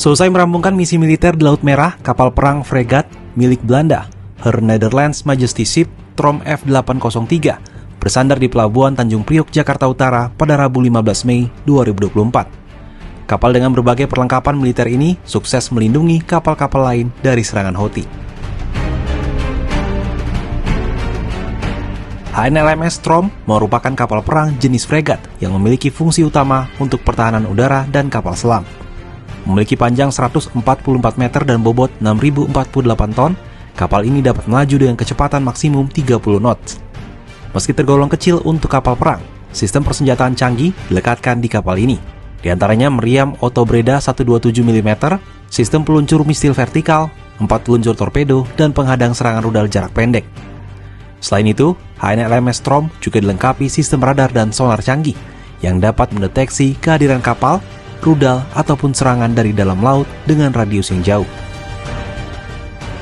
Selesai merampungkan misi militer di Laut Merah, kapal perang fregat milik Belanda, Her Netherlands Majesty Ship Trom F803, bersandar di Pelabuhan Tanjung Priok, Jakarta Utara pada Rabu 15 Mei 2024. Kapal dengan berbagai perlengkapan militer ini sukses melindungi kapal-kapal lain dari serangan Houthi. HNLMS Trom merupakan kapal perang jenis fregat yang memiliki fungsi utama untuk pertahanan udara dan kapal selam. Memiliki panjang 144 meter dan bobot 6.048 ton, kapal ini dapat melaju dengan kecepatan maksimum 30 knots. Meski tergolong kecil untuk kapal perang, sistem persenjataan canggih dilekatkan di kapal ini. Di antaranya meriam Autobreda 127 mm, sistem peluncur misil vertikal, 4 peluncur torpedo, dan penghadang serangan rudal jarak pendek. Selain itu, HNLMS Trom juga dilengkapi sistem radar dan sonar canggih yang dapat mendeteksi kehadiran kapal, rudal, ataupun serangan dari dalam laut dengan radius yang jauh.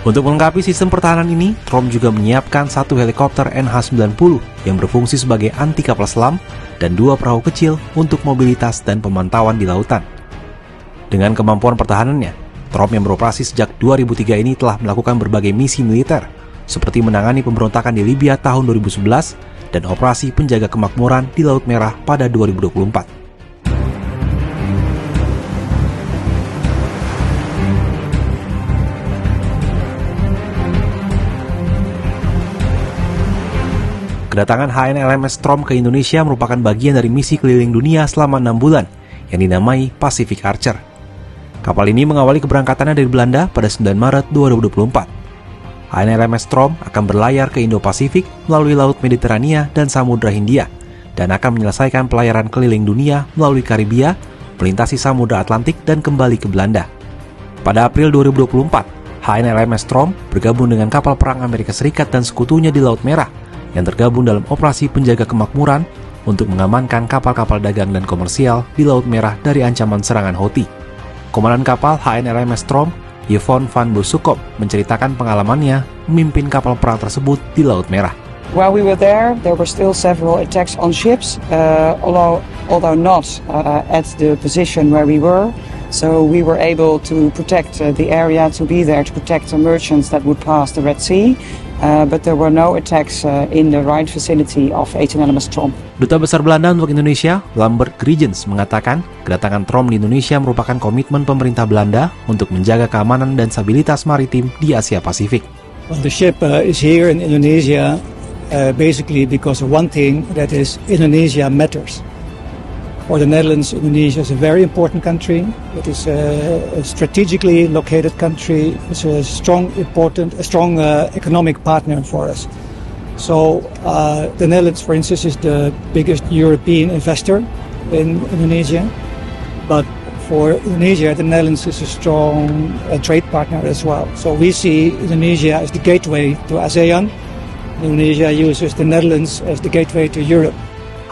Untuk melengkapi sistem pertahanan ini, Trom juga menyiapkan satu helikopter NH-90 yang berfungsi sebagai anti kapal selam dan 2 perahu kecil untuk mobilitas dan pemantauan di lautan. Dengan kemampuan pertahanannya, Trom yang beroperasi sejak 2003 ini telah melakukan berbagai misi militer, seperti menangani pemberontakan di Libya tahun 2011 dan operasi penjaga kemakmuran di Laut Merah pada 2024. Kedatangan HNLMS Trom ke Indonesia merupakan bagian dari misi keliling dunia selama 6 bulan yang dinamai Pacific Archer. Kapal ini mengawali keberangkatannya dari Belanda pada 9 Maret 2024. HNLMS Trom akan berlayar ke Indo-Pasifik melalui Laut Mediterania dan Samudra Hindia dan akan menyelesaikan pelayaran keliling dunia melalui Karibia, melintasi Samudra Atlantik dan kembali ke Belanda. Pada April 2024, HNLMS Trom bergabung dengan kapal perang Amerika Serikat dan sekutunya di Laut Merah yang tergabung dalam operasi penjaga kemakmuran untuk mengamankan kapal-kapal dagang dan komersial di Laut Merah dari ancaman serangan Houthi. Komandan kapal HNLMS Trom, Yvonne van Bosukom, menceritakan pengalamannya memimpin kapal perang tersebut di Laut Merah. While we were there were still several attacks on ships, although not at the position where we were. So we were able to protect the area, to be there to protect the merchants that would pass the Red Sea. But there were no attacks in the right vicinity of HNLMS Trom. Duta Besar Belanda untuk Indonesia, Lambert Grigens, mengatakan kedatangan Trom di Indonesia merupakan komitmen pemerintah Belanda untuk menjaga keamanan dan stabilitas maritim di Asia Pasifik. Well, the ship is here in Indonesia basically because of one thing, that is Indonesia matters. For the Netherlands, Indonesia is a very important country. It is a strategically located country. It's a strong economic partner for us. So the Netherlands, for instance, is the biggest European investor in Indonesia. But for Indonesia, the Netherlands is a strong trade partner as well. So we see Indonesia as the gateway to ASEAN. Indonesia uses the Netherlands as the gateway to Europe.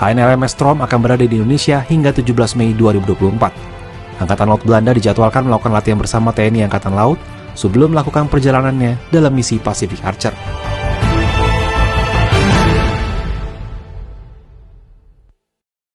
HNLMS Trom akan berada di Indonesia hingga 17 Mei 2024. Angkatan Laut Belanda dijadwalkan melakukan latihan bersama TNI Angkatan Laut sebelum melakukan perjalanannya dalam misi Pacific Archer.